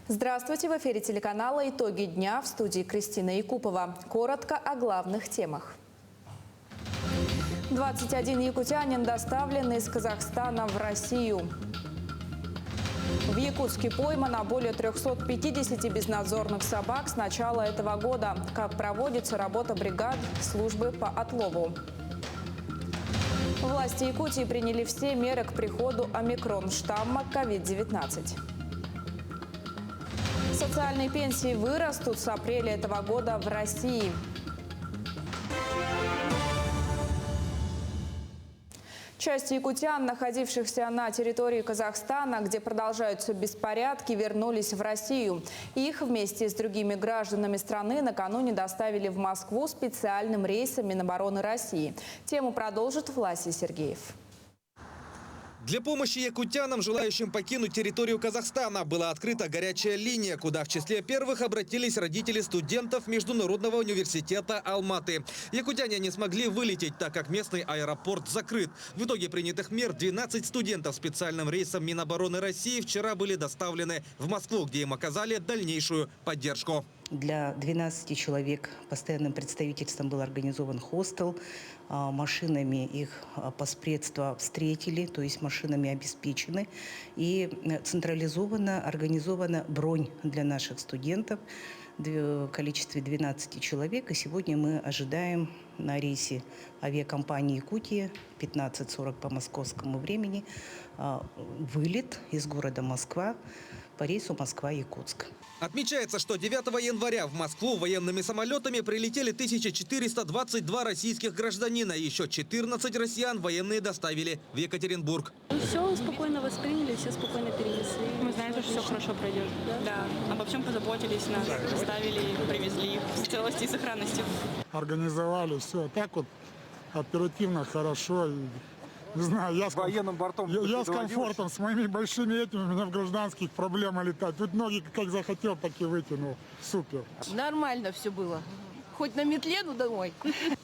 Здравствуйте! В эфире телеканала «Итоги дня», в студии Кристина Якупова. Коротко о главных темах. 21 якутянин доставлены из Казахстана в Россию. В Якутске поймано более 350 безнадзорных собак с начала этого года. Как проводится работа бригад службы по отлову. Власти Якутии приняли все меры к приходу омикрон-штамма COVID-19. Социальные пенсии вырастут с апреля этого года в России. Часть якутян, находившихся на территории Казахстана, где продолжаются беспорядки, вернулись в Россию. Их вместе с другими гражданами страны накануне доставили в Москву специальным рейсом Минобороны России. Тему продолжит Власий Сергеев. Для помощи якутянам, желающим покинуть территорию Казахстана, была открыта горячая линия, куда в числе первых обратились родители студентов Международного университета Алматы. Якутяне не смогли вылететь, так как местный аэропорт закрыт. В итоге принятых мер 12 студентов специальным рейсом Минобороны России вчера были доставлены в Москву, где им оказали дальнейшую поддержку. Для 12 человек постоянным представительством был организован хостел. Машинами их поспредства встретили, то есть машинами обеспечены. И централизованно организована бронь для наших студентов в количестве 12 человек. И сегодня мы ожидаем на рейсе авиакомпании «Якутия» 15:40 по московскому времени вылет из города Москва по рейсу Москва-Якутск. Отмечается, что 9 января в Москву военными самолетами прилетели 1422 российских гражданина. Еще 14 россиян военные доставили в Екатеринбург. Все спокойно восприняли, все спокойно перенесли. Мы знаем, что все хорошо пройдет. Да. Обо всем позаботились, нас доставили, привезли в целости и сохранности. Организовали все так вот оперативно, хорошо. Не знаю, я с военным бортом. Я с комфортом, с моими большими этими, у меня в гражданских проблема летать. Тут ноги как захотел, так и вытянул. Супер. Нормально все было. Хоть на метле, но домой.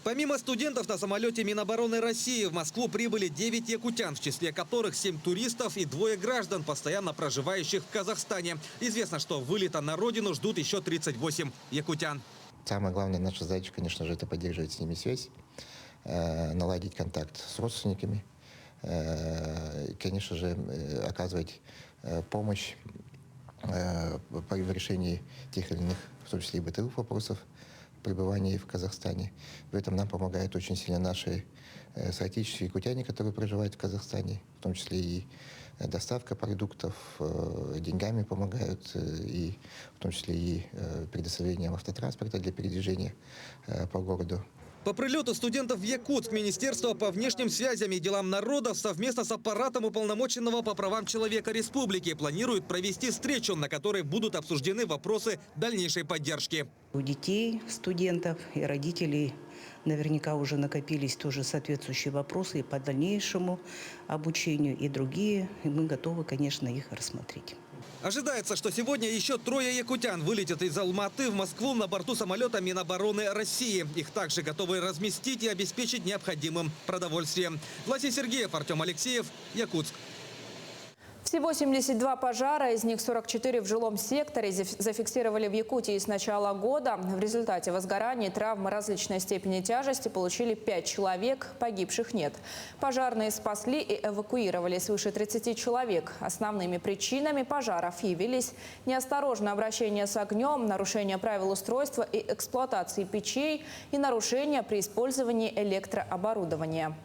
Помимо студентов на самолете Минобороны России в Москву прибыли 9 якутян, в числе которых 7 туристов и 2 граждан, постоянно проживающих в Казахстане. Известно, что вылета на родину ждут еще 38 якутян. Самая главная наша задача, конечно же, это поддерживать с ними связь, наладить контакт с родственниками, конечно же, оказывать помощь в решении тех или иных, в том числе и бытовых вопросов пребывания в Казахстане. В этом нам помогают очень сильно наши соотечественники якутяне, которые проживают в Казахстане, в том числе и доставка продуктов, деньгами помогают, и в том числе и предоставлением автотранспорта для передвижения по городу. По прилету студентов в Якутск Министерство по внешним связям и делам народов совместно с аппаратом уполномоченного по правам человека республики планирует провести встречу, на которой будут обсуждены вопросы дальнейшей поддержки. У детей, студентов и родителей наверняка уже накопились тоже соответствующие вопросы и по дальнейшему обучению, и другие. И мы готовы, конечно, их рассмотреть. Ожидается, что сегодня еще 3 якутян вылетят из Алматы в Москву на борту самолета Минобороны России. Их также готовы разместить и обеспечить необходимым продовольствием. Власий Сергеев, Артем Алексеев, Якутск. Всего 72 пожара, из них 44 в жилом секторе, зафиксировали в Якутии с начала года. В результате возгораний, травмы различной степени тяжести получили 5 человек, погибших нет. Пожарные спасли и эвакуировали свыше 30 человек. Основными причинами пожаров явились неосторожное обращение с огнем, нарушение правил устройства и эксплуатации печей и нарушения при использовании электрооборудования.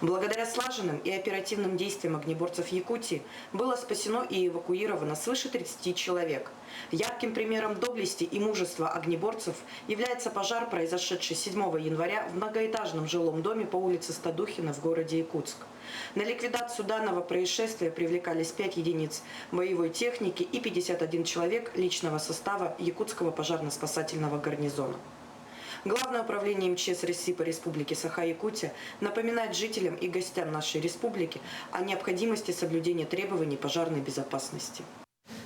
Благодаря слаженным и оперативным действиям огнеборцев Якутии было спасено и эвакуировано свыше 30 человек. Ярким примером доблести и мужества огнеборцев является пожар, произошедший 7 января в многоэтажном жилом доме по улице Стадухина в городе Якутск. На ликвидацию данного происшествия привлекались 5 единиц боевой техники и 51 человек личного состава Якутского пожарно-спасательного гарнизона. Главное управление МЧС России по республике Саха-Якутия напоминает жителям и гостям нашей республики о необходимости соблюдения требований пожарной безопасности.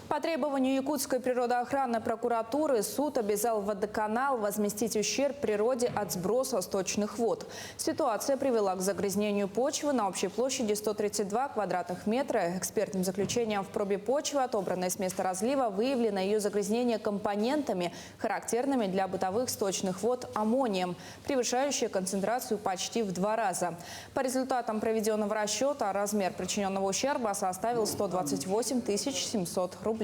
По требованию Якутской природоохранной прокуратуры суд обязал водоканал возместить ущерб природе от сброса сточных вод. Ситуация привела к загрязнению почвы на общей площади 132 квадратных метра. Экспертным заключением в пробе почвы, отобранной с места разлива, выявлено ее загрязнение компонентами, характерными для бытовых сточных вод аммонием, превышающие концентрацию почти в 2 раза. По результатам проведенного расчета размер причиненного ущерба составил 128 700 рублей.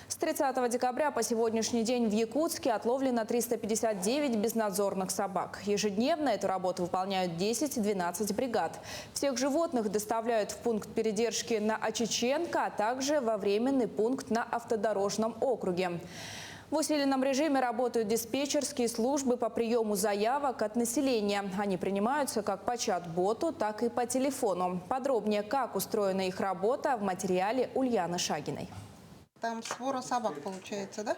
С 30 декабря по сегодняшний день в Якутске отловлено 359 безнадзорных собак. Ежедневно эту работу выполняют 10-12 бригад. Всех животных доставляют в пункт передержки на Очиченко, а также во временный пункт на автодорожном округе. В усиленном режиме работают диспетчерские службы по приему заявок от населения. Они принимаются как по чат-боту, так и по телефону. Подробнее, как устроена их работа, в материале Ульяны Шагиной. Там свора собак получается, да?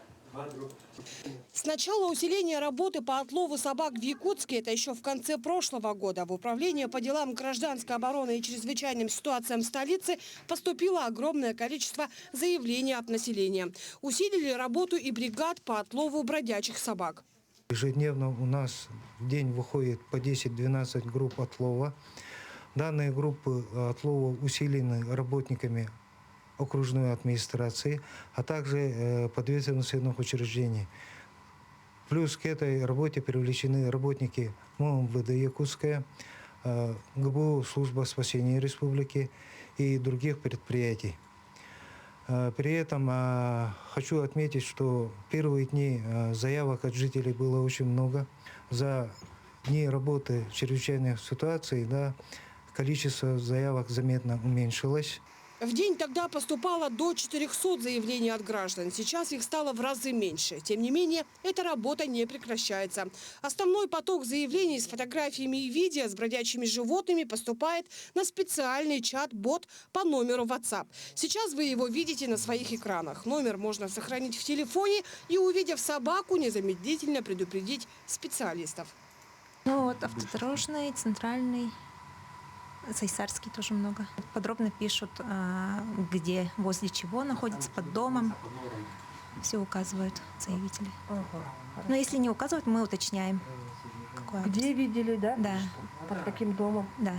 С начала усиления работы по отлову собак в Якутске, это еще в конце прошлого года, в Управление по делам гражданской обороны и чрезвычайным ситуациям столицы поступило огромное количество заявлений от населения. Усилили работу и бригад по отлову бродячих собак. Ежедневно у нас в день выходит по 10-12 групп отлова. Данные группы отлова усилены работниками окружной администрации, а также подветственных учреждений. Плюс к этой работе привлечены работники МВД Якутская, ГБУ служба спасения республики и других предприятий. При этом хочу отметить, что первые дни заявок от жителей было очень много. За дни работы чрезвычайных ситуаций количество заявок заметно уменьшилось. В день тогда поступало до 400 заявлений от граждан. Сейчас их стало в разы меньше. Тем не менее, эта работа не прекращается. Основной поток заявлений с фотографиями и видео с бродячими животными поступает на специальный чат-бот по номеру WhatsApp. Сейчас вы его видите на своих экранах. Номер можно сохранить в телефоне и, увидев собаку, незамедлительно предупредить специалистов. Ну вот автодорожный, центральный. Сайсарский тоже много. Подробно пишут, где, возле чего находится, под домом. Все указывают заявители. Но если не указывают, мы уточняем. Какой адрес. Где видели, да? Да. Под каким домом? Да.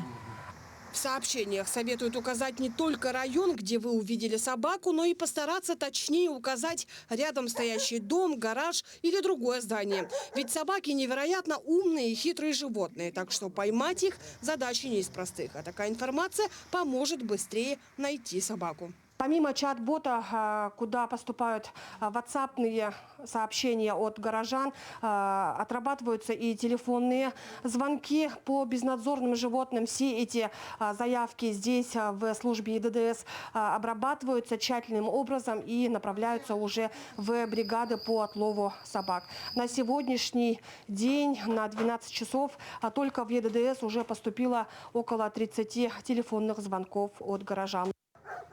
В сообщениях советуют указать не только район, где вы увидели собаку, но и постараться точнее указать рядом стоящий дом, гараж или другое здание. Ведь собаки невероятно умные и хитрые животные, так что поймать их задача не из простых. А такая информация поможет быстрее найти собаку. Помимо чат-бота, куда поступают ватсапные сообщения от горожан, отрабатываются и телефонные звонки по безнадзорным животным. Все эти заявки здесь в службе ИДДС обрабатываются тщательным образом и направляются уже в бригады по отлову собак. На сегодняшний день на 12 часов только в ИДДС уже поступило около 30 телефонных звонков от горожан.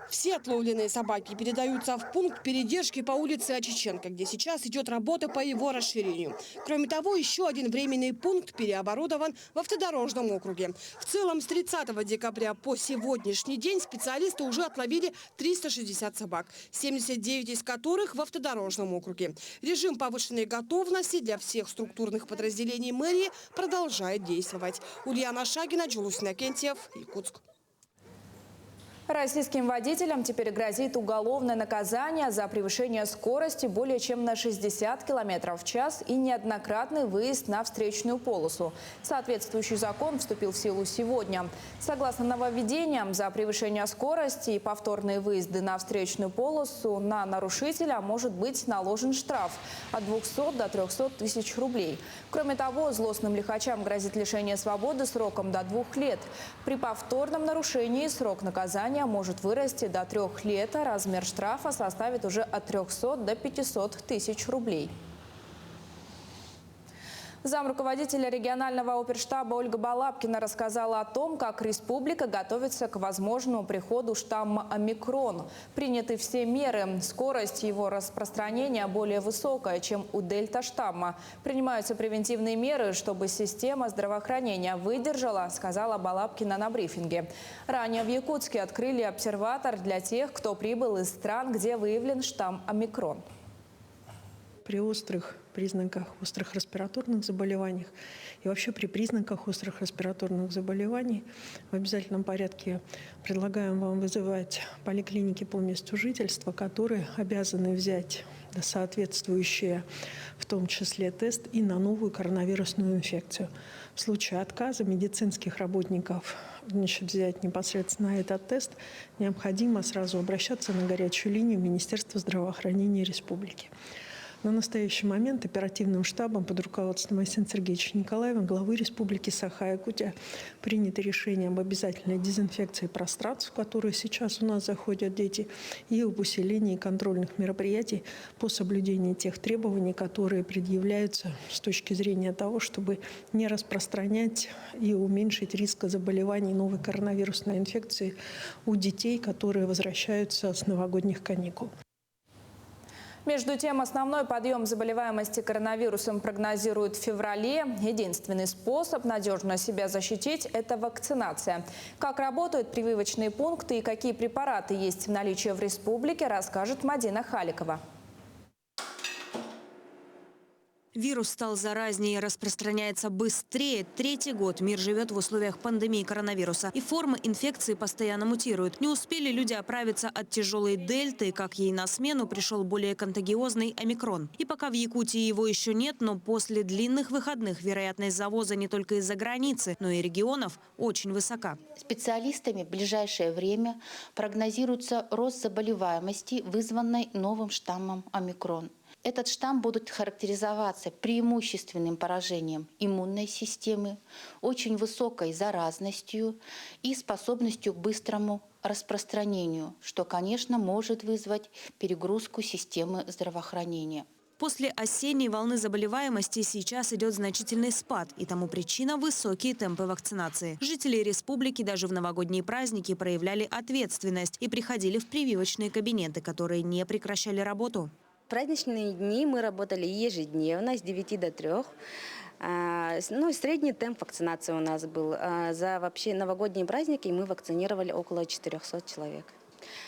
Все отловленные собаки передаются в пункт передержки по улице Очиченко, где сейчас идет работа по его расширению. Кроме того, еще один временный пункт переоборудован в автодорожном округе. В целом, с 30 декабря по сегодняшний день специалисты уже отловили 360 собак, 79 из которых в автодорожном округе. Режим повышенной готовности для всех структурных подразделений мэрии продолжает действовать. Ульяна Шагина, Джулус Иннокентьев, Якутск. Российским водителям теперь грозит уголовное наказание за превышение скорости более чем на 60 км в час и неоднократный выезд на встречную полосу. Соответствующий закон вступил в силу сегодня. Согласно нововведениям, за превышение скорости и повторные выезды на встречную полосу на нарушителя может быть наложен штраф от 200 до 300 тысяч рублей. Кроме того, злостным лихачам грозит лишение свободы сроком до 2 лет. При повторном нарушении срок наказания может вырасти до 3 лет, а размер штрафа составит уже от 300 до 500 тысяч рублей. Замруководителя регионального оперштаба Ольга Балабкина рассказала о том, как республика готовится к возможному приходу штамма омикрон. Приняты все меры. Скорость его распространения более высокая, чем у дельта-штамма. Принимаются превентивные меры, чтобы система здравоохранения выдержала, сказала Балабкина на брифинге. Ранее в Якутске открыли обсерватор для тех, кто прибыл из стран, где выявлен штамм омикрон. При острых признаках острых респираторных заболеваний и вообще при признаках острых респираторных заболеваний в обязательном порядке предлагаем вам вызывать поликлиники по месту жительства, которые обязаны взять соответствующие, в том числе тест и на новую коронавирусную инфекцию. В случае отказа медицинских работников взять непосредственно этот тест, необходимо сразу обращаться на горячую линию Министерства здравоохранения Республики. На настоящий момент оперативным штабом под руководством Айсена Сергеевича Николаева, главы Республики Саха-Якутия, принято решение об обязательной дезинфекции пространств, в которые сейчас у нас заходят дети, и об усилении контрольных мероприятий по соблюдению тех требований, которые предъявляются с точки зрения того, чтобы не распространять и уменьшить риск заболеваний новой коронавирусной инфекции у детей, которые возвращаются с новогодних каникул. Между тем, основной подъем заболеваемости коронавирусом прогнозируют в феврале. Единственный способ надежно себя защитить – это вакцинация. Как работают прививочные пункты и какие препараты есть в наличии в республике, расскажет Мадина Халикова. Вирус стал заразнее и распространяется быстрее. Третий год мир живет в условиях пандемии коронавируса. И формы инфекции постоянно мутируют. Не успели люди оправиться от тяжелой дельты, как ей на смену пришел более контагиозный омикрон. И пока в Якутии его еще нет, но после длинных выходных вероятность завоза не только из-за границы, но и регионов очень высока. Специалистами в ближайшее время прогнозируется рост заболеваемости, вызванной новым штаммом омикрон. Этот штамм будет характеризоваться преимущественным поражением иммунной системы, очень высокой заразностью и способностью к быстрому распространению, что, конечно, может вызвать перегрузку системы здравоохранения. После осенней волны заболеваемости сейчас идет значительный спад, и тому причина – высокие темпы вакцинации. Жители республики даже в новогодние праздники проявляли ответственность и приходили в прививочные кабинеты, которые не прекращали работу. В праздничные дни мы работали ежедневно с 9 до 3. Средний темп вакцинации у нас был. За вообще новогодние праздники мы вакцинировали около 400 человек.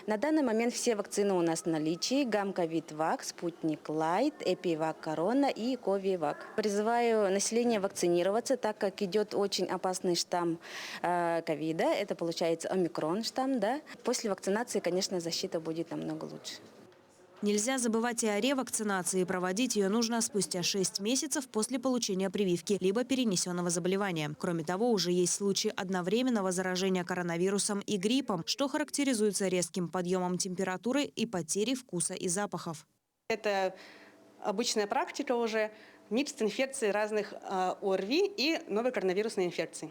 На данный момент все вакцины у нас в ковид Гамковид-Вак, Спутник Лайт, Эпивак Корона и Ковивак. Призываю население вакцинироваться, так как идет очень опасный штамм ковида. Это получается омикрон штамм. Да? После вакцинации, конечно, защита будет намного лучше. Нельзя забывать и о ревакцинации. Проводить ее нужно спустя 6 месяцев после получения прививки, либо перенесенного заболевания. Кроме того, уже есть случаи одновременного заражения коронавирусом и гриппом, что характеризуется резким подъемом температуры и потерей вкуса и запахов. Это обычная практика уже. Микс инфекций разных ОРВИ и новой коронавирусной инфекции.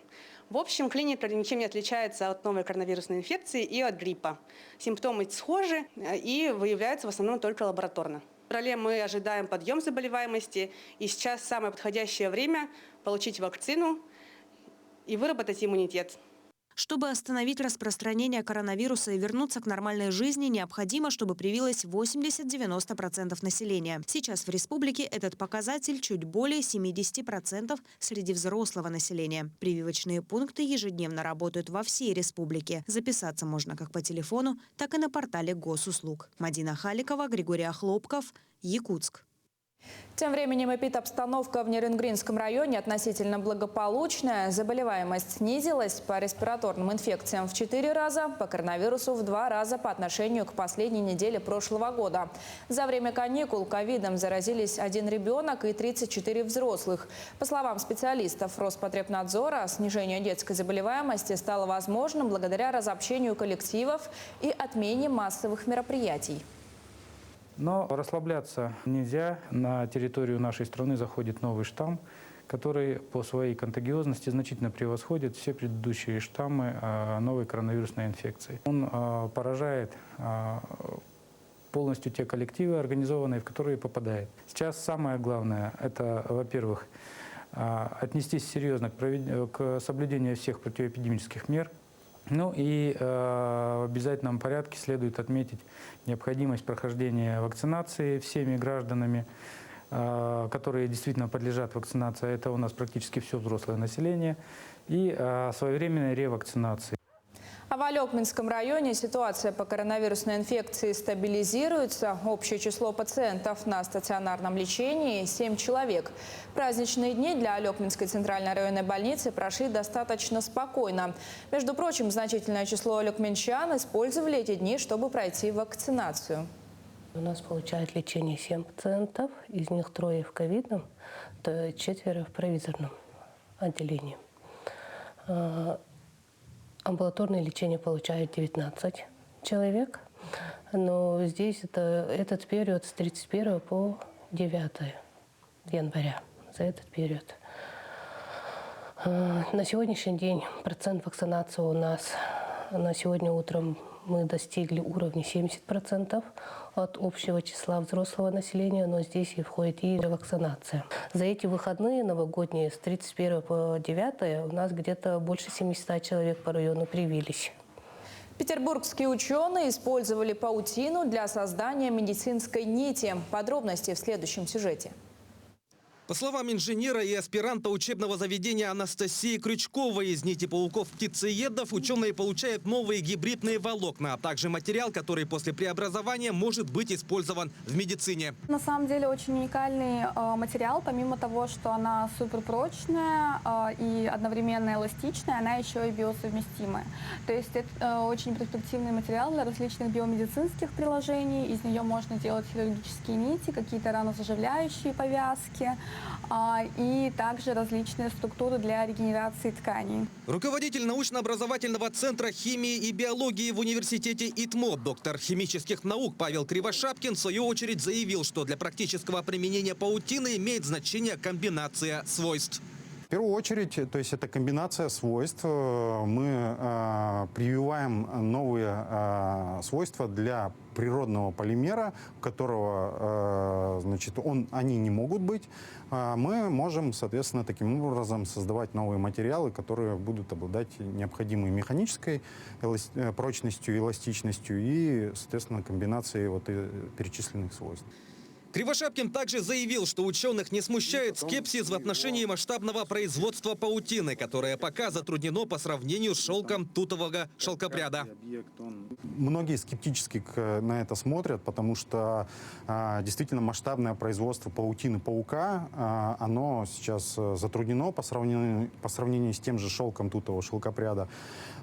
В общем, клиника ничем не отличается от новой коронавирусной инфекции и от гриппа. Симптомы схожи и выявляются в основном только лабораторно. В феврале мы ожидаем подъем заболеваемости, и сейчас самое подходящее время получить вакцину и выработать иммунитет. Чтобы остановить распространение коронавируса и вернуться к нормальной жизни, необходимо, чтобы привилось 80-90% населения. Сейчас в республике этот показатель чуть более 70% среди взрослого населения. Прививочные пункты ежедневно работают во всей республике. Записаться можно как по телефону, так и на портале госуслуг. Мадина Халикова, Григорий Охлопков, Якутск. Тем временем эпидобстановка в Нерюнгринском районе относительно благополучная. Заболеваемость снизилась по респираторным инфекциям в 4 раза, по коронавирусу в 2 раза по отношению к последней неделе прошлого года. За время каникул ковидом заразились 1 ребенок и 34 взрослых. По словам специалистов Роспотребнадзора, снижение детской заболеваемости стало возможным благодаря разобщению коллективов и отмене массовых мероприятий. Но расслабляться нельзя. На территорию нашей страны заходит новый штамм, который по своей контагиозности значительно превосходит все предыдущие штаммы новой коронавирусной инфекции. Он поражает полностью те коллективы организованные, в которые попадает. Сейчас самое главное – это, во-первых, отнестись серьезно к соблюдению всех противоэпидемических мер. Ну и в обязательном порядке следует отметить необходимость прохождения вакцинации всеми гражданами, которые действительно подлежат вакцинации. Это у нас практически все взрослое население. И своевременной ревакцинации. А в Алекминском районе ситуация по коронавирусной инфекции стабилизируется. Общее число пациентов на стационарном лечении – 7 человек. Праздничные дни для Алекминской центральной районной больницы прошли достаточно спокойно. Между прочим, значительное число алекминчан использовали эти дни, чтобы пройти вакцинацию. У нас получает лечение 7 пациентов, из них 3 в ковидном, то 4 в провизорном отделении. Амбулаторное лечение получает 19 человек, но здесь этот период с 31 по 9 января, за этот период. На сегодняшний день процент вакцинации у нас на сегодня утром мы достигли уровня 70% от общего числа взрослого населения, но здесь и входит и ревакцинация. За эти выходные новогодние с 31 по 9 у нас где-то больше 700 человек по району привились. Петербургские ученые использовали паутину для создания медицинской нити. Подробности в следующем сюжете. По словам инженера и аспиранта учебного заведения Анастасии Крючковой, из нити пауков-птицеедов ученые получают новые гибридные волокна, а также материал, который после преобразования может быть использован в медицине. На самом деле очень уникальный материал, помимо того, что она суперпрочная и одновременно эластичная, она еще и биосовместимая. То есть это очень перспективный материал для различных биомедицинских приложений. Из нее можно делать хирургические нити, какие-то ранозаживляющие повязки, и также различные структуры для регенерации тканей. Руководитель научно-образовательного центра химии и биологии в университете ИТМО, доктор химических наук Павел Кривошапкин, в свою очередь заявил, что для практического применения паутины имеет значение комбинация свойств. В первую очередь, то есть это комбинация свойств. Мы прививаем новые свойства для природного полимера, у которого, значит, они не могут быть. Мы можем, соответственно, таким образом создавать новые материалы, которые будут обладать необходимой механической прочностью, эластичностью и, соответственно, комбинацией вот перечисленных свойств. Кривошапкин также заявил, что ученых не смущает скепсис в отношении масштабного производства паутины, которое пока затруднено по сравнению с шелком тутового шелкопряда. Многие скептически на это смотрят, потому что действительно масштабное производство паутины паука, оно сейчас затруднено по сравнению с тем же шелком тутового шелкопряда.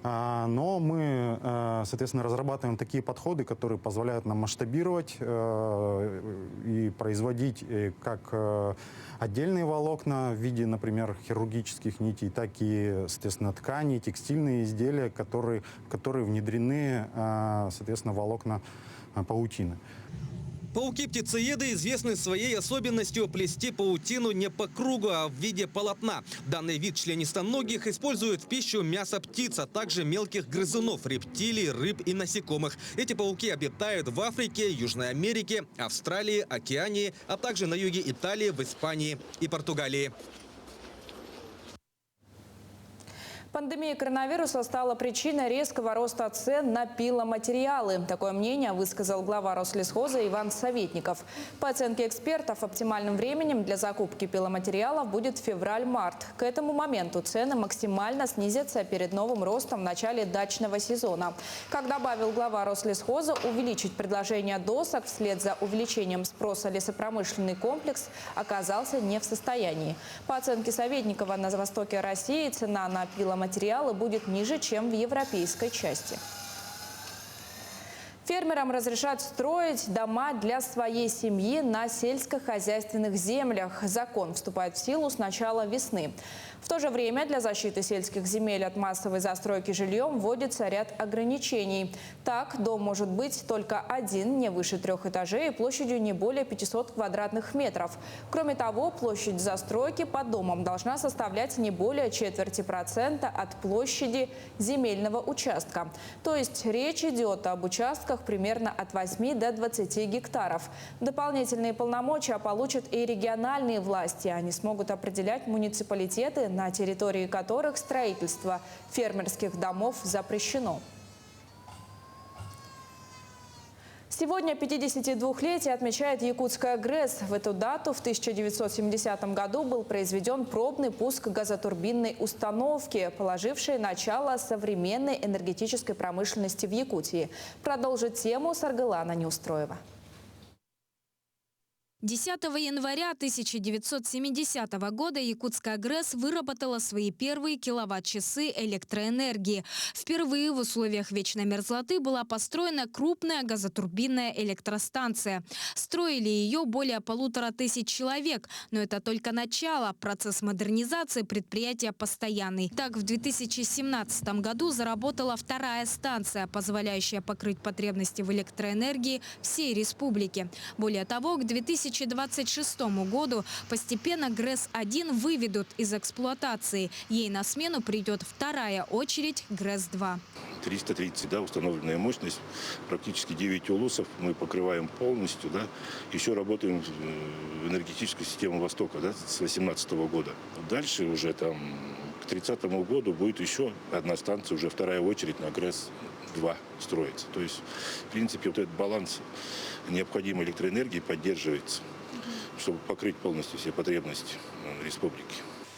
Но мы, соответственно, разрабатываем такие подходы, которые позволяют нам масштабировать и производить как отдельные волокна в виде, например, хирургических нитей, так и, соответственно, ткани, текстильные изделия, в которые внедрены, соответственно, волокна паутины. Пауки-птицееды известны своей особенностью плести паутину не по кругу, а в виде полотна. Данный вид членистоногих используют в пищу мясо птиц, а также мелких грызунов, рептилий, рыб и насекомых. Эти пауки обитают в Африке, Южной Америке, Австралии, Океании, а также на юге Италии, в Испании и Португалии. Пандемия коронавируса стала причиной резкого роста цен на пиломатериалы. Такое мнение высказал глава Рослесхоза Иван Советников. По оценке экспертов, оптимальным временем для закупки пиломатериалов будет февраль-март. К этому моменту цены максимально снизятся перед новым ростом в начале дачного сезона. Как добавил глава Рослесхоза, увеличить предложение досок вслед за увеличением спроса лесопромышленный комплекс оказался не в состоянии. По оценке Советникова, на востоке России цена на пиломатериалы будет ниже, чем в европейской части. Фермерам разрешат строить дома для своей семьи на сельскохозяйственных землях. Закон вступает в силу с начала весны. В то же время для защиты сельских земель от массовой застройки жильем вводится ряд ограничений. Так, дом может быть только один, не выше 3 этажей и площадью не более 500 квадратных метров. Кроме того, площадь застройки под домом должна составлять не более 0,25% от площади земельного участка. То есть речь идет об участках примерно от 8 до 20 гектаров. Дополнительные полномочия получат и региональные власти. Они смогут определять муниципалитеты, на территории которых строительство фермерских домов запрещено. Сегодня 52-летие отмечает якутская ГРЭС. В эту дату в 1970 году был произведен пробный пуск газотурбинной установки, положившей начало современной энергетической промышленности в Якутии. Продолжит тему Саргылана Неустроева. 10 января 1970 года якутская ГРЭС выработала свои первые киловатт-часы электроэнергии. Впервые в условиях вечной мерзлоты была построена крупная газотурбинная электростанция. Строили ее более 1500 человек, но это только начало. Процесс модернизации предприятия постоянный. Так, в 2017 году заработала вторая станция, позволяющая покрыть потребности в электроэнергии всей республики. Более того, к 2026 году постепенно ГРЭС-1 выведут из эксплуатации. Ей на смену придет вторая очередь ГРЭС-2. 330, да, установленная мощность, практически 9 улусов мы покрываем полностью, да. Еще работаем в энергетической системе Востока, да, с 2018 года. Дальше уже там к 30 году будет еще одна станция, уже вторая очередь на ГРЭС-2 строится. То есть, в принципе, вот этот баланс необходимой электроэнергии поддерживается, чтобы покрыть полностью все потребности республики.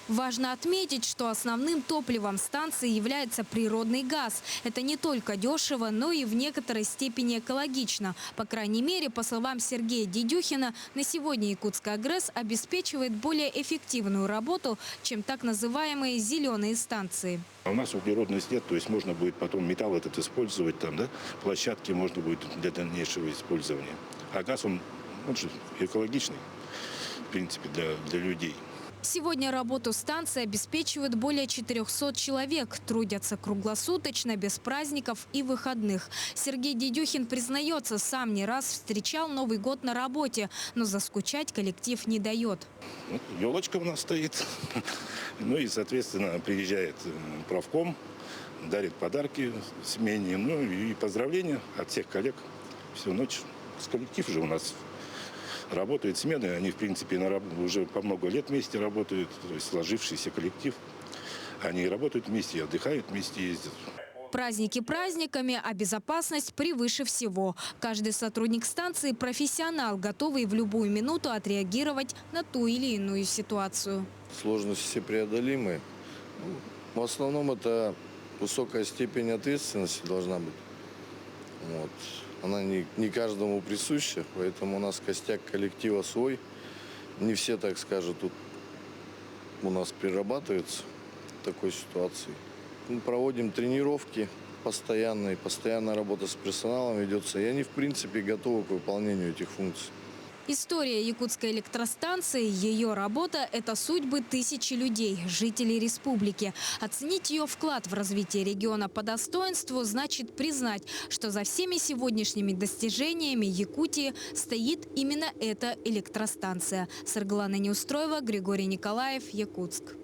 Важно отметить, что основным топливом станции является природный газ. Это не только дешево, но и в некоторой степени экологично. По крайней мере, по словам Сергея Дедюхина, на сегодня якутская ГРЭС обеспечивает более эффективную работу, чем так называемые зеленые станции. У нас углеродный след, то есть можно будет потом металл этот использовать, там, да, площадки можно будет для дальнейшего использования. А газ, он же экологичный, в принципе, для людей. Сегодня работу станции обеспечивают более 400 человек. Трудятся круглосуточно, без праздников и выходных. Сергей Дедюхин признается, сам не раз встречал Новый год на работе, но заскучать коллектив не дает. Елочка у нас стоит. Ну и, соответственно, приезжает правком, дарит подарки смене. Ну и поздравления от всех коллег. Всю ночь. Коллектив же у нас работают смены, они, в принципе, уже по много лет вместе работают, то есть сложившийся коллектив. Они работают вместе, отдыхают вместе, ездят. Праздники праздниками, а безопасность превыше всего. Каждый сотрудник станции – профессионал, готовый в любую минуту отреагировать на ту или иную ситуацию. Сложности все преодолимые. В основном это высокая степень ответственности должна быть. Вот. Она не каждому присуща, поэтому у нас костяк коллектива свой. Не все, так скажем, тут у нас перерабатываются в такой ситуации. Мы проводим тренировки постоянные, постоянная работа с персоналом ведется, и они, в принципе, готовы к выполнению этих функций. История якутской электростанции, ее работа – это судьбы тысячи людей, жителей республики. Оценить ее вклад в развитие региона по достоинству значит признать, что за всеми сегодняшними достижениями Якутии стоит именно эта электростанция. Саргылана Неустроева, Григорий Николаев, Якутск.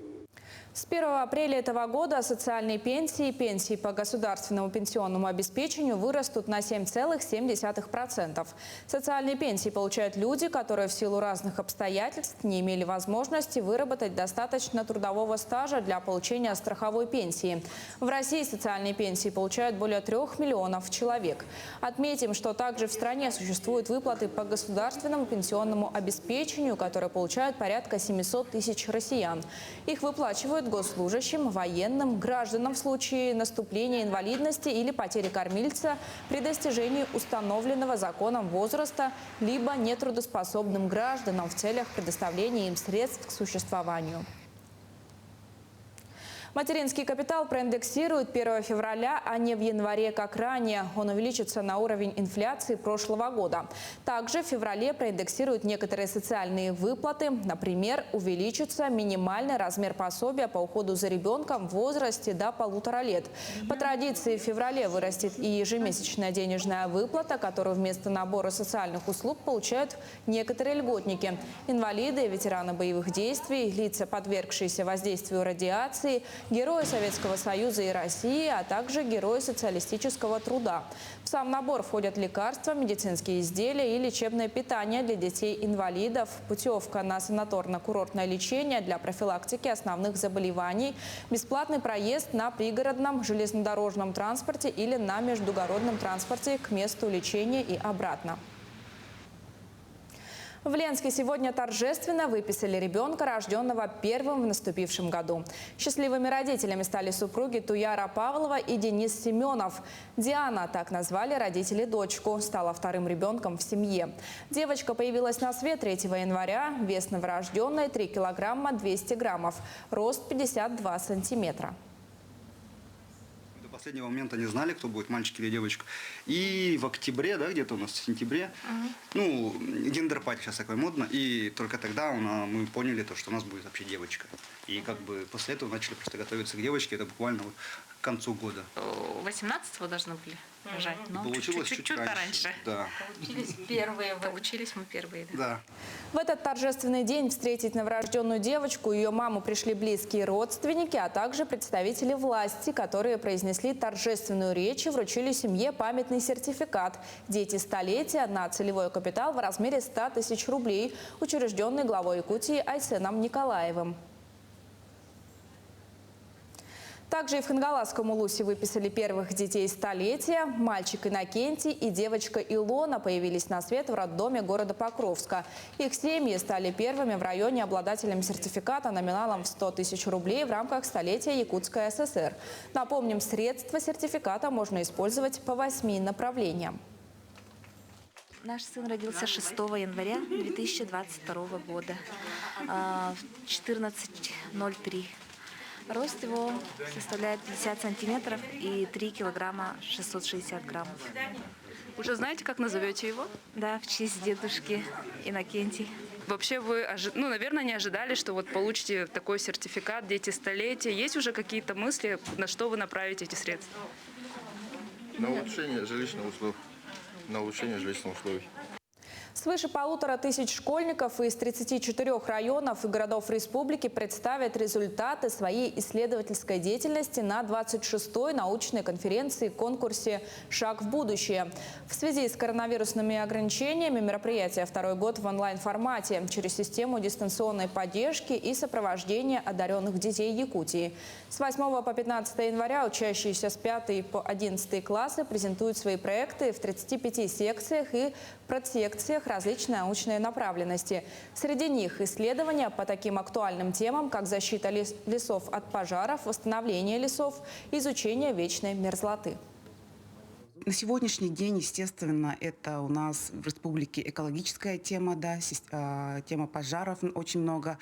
С 1 апреля этого года социальные пенсии и пенсии по государственному пенсионному обеспечению вырастут на 7,7%. Социальные пенсии получают люди, которые в силу разных обстоятельств не имели возможности выработать достаточно трудового стажа для получения страховой пенсии. В России социальные пенсии получают более 3 миллионов человек. Отметим, что также в стране существуют выплаты по государственному пенсионному обеспечению, которые получают порядка 700 тысяч россиян. Их выплачивают госслужащим, военным, гражданам в случае наступления инвалидности или потери кормильца при достижении установленного законом возраста, либо нетрудоспособным гражданам в целях предоставления им средств к существованию. Материнский капитал проиндексируют 1 февраля, а не в январе, как ранее. Он увеличится на уровень инфляции прошлого года. Также в феврале проиндексируют некоторые социальные выплаты. Например, увеличится минимальный размер пособия по уходу за ребенком в возрасте до 1,5 лет. По традиции в феврале вырастет и ежемесячная денежная выплата, которую вместо набора социальных услуг получают некоторые льготники. Инвалиды, ветераны боевых действий, лица, подвергшиеся воздействию радиации, герои Советского Союза и России, а также герои социалистического труда. В сам набор входят лекарства, медицинские изделия и лечебное питание для детей-инвалидов, путевка на санаторно-курортное лечение для профилактики основных заболеваний, бесплатный проезд на пригородном железнодорожном транспорте или на междугородном транспорте к месту лечения и обратно. В Ленске сегодня торжественно выписали ребенка, рожденного первым в наступившем году. Счастливыми родителями стали супруги Туяра Павлова и Денис Семенов. Диана, так назвали родители дочку, стала вторым ребенком в семье. Девочка появилась на свет 3 января, вес новорожденной 3 килограмма 200 граммов, рост 52 сантиметра. До последнего момента не знали, кто будет, мальчик или девочка. И в октябре, да, где-то у нас в сентябре, ну, гендер-пати сейчас такое модно, и только тогда мы поняли, что у нас будет вообще девочка. И как бы после этого начали просто готовиться к девочке, это буквально вот к концу года. 18-го должны были рожать, но получилось чуть пораньше. Да. Получились мы первые. Да. В этот торжественный день встретить новорожденную девочку и ее маму пришли близкие родственники, а также представители власти, которые произнесли торжественную речь и вручили семье памятный сертификат «Дети столетия» на целевой капитал в размере 100 тысяч рублей, учрежденный главой Якутии Айсеном Николаевым. Также и в Хангаласском улусе выписали первых детей столетия. Мальчик Иннокентий и девочка Илона появились на свет в роддоме города Покровска. Их семьи стали первыми в районе обладателями сертификата номиналом в 100 тысяч рублей в рамках столетия Якутской ССР. Напомним, средства сертификата можно использовать по 8 направлениям. Наш сын родился 6 января 2022 года в 14:03. Рост его составляет 50 сантиметров и 3 килограмма 660 граммов. Уже знаете, как назовете его? Да, в честь дедушки Иннокентий. Вообще вы, наверное, не ожидали, что вот получите такой сертификат «Дети столетия». Есть уже какие-то мысли, на что вы направите эти средства? На улучшение жилищных условий. Свыше 1500 школьников из 34 районов и городов республики представят результаты своей исследовательской деятельности на 26-й научной конференции конкурсе «Шаг в будущее». В связи с коронавирусными ограничениями мероприятие второй год в онлайн-формате через систему дистанционной поддержки и сопровождения одаренных детей Якутии. С 8 по 15 января учащиеся с 5 по 11 классы презентуют свои проекты в 35 секциях и подсекциях различной научной направленности. Среди них исследования по таким актуальным темам, как защита лесов от пожаров, восстановление лесов, изучение вечной мерзлоты. На сегодняшний день, естественно, это у нас в республике экологическая тема, да, тема пожаров очень много,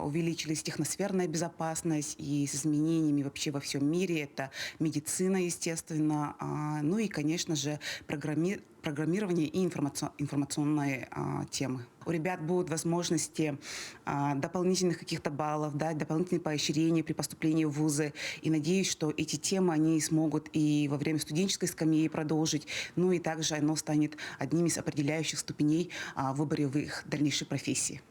увеличилась техносферная безопасность и с изменениями вообще во всем мире, это медицина, естественно, ну и, конечно же, программирование и информационные темы. У ребят будут возможности дополнительных каких-то баллов, да, дополнительные поощрения при поступлении в вузы. И надеюсь, что эти темы они смогут и во время студенческой скамьи продолжить. Ну и также оно станет одним из определяющих ступеней в выборе в их дальнейшей профессии.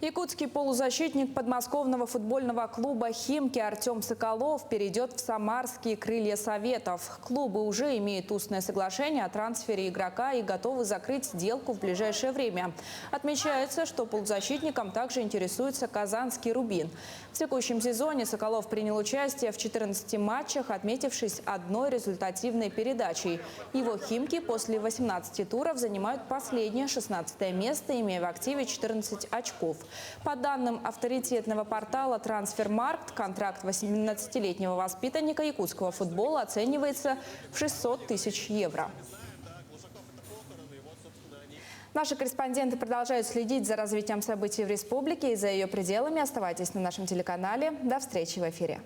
Якутский полузащитник подмосковного футбольного клуба «Химки» Артем Соколов перейдет в самарские крылья Советов. Клубы уже имеют устное соглашение о трансфере игрока и готовы закрыть сделку в ближайшее время. Отмечается, что полузащитником также интересуется казанский «Рубин». В текущем сезоне Соколов принял участие в 14 матчах, отметившись одной результативной передачей. Его «Химки» после 18 туров занимают последнее 16-е место, имея в активе 14 очков. По данным авторитетного портала «Трансфермаркт», контракт 18-летнего воспитанника якутского футбола оценивается в 600 тысяч евро. Наши корреспонденты продолжают следить за развитием событий в республике и за ее пределами. Оставайтесь на нашем телеканале. До встречи в эфире.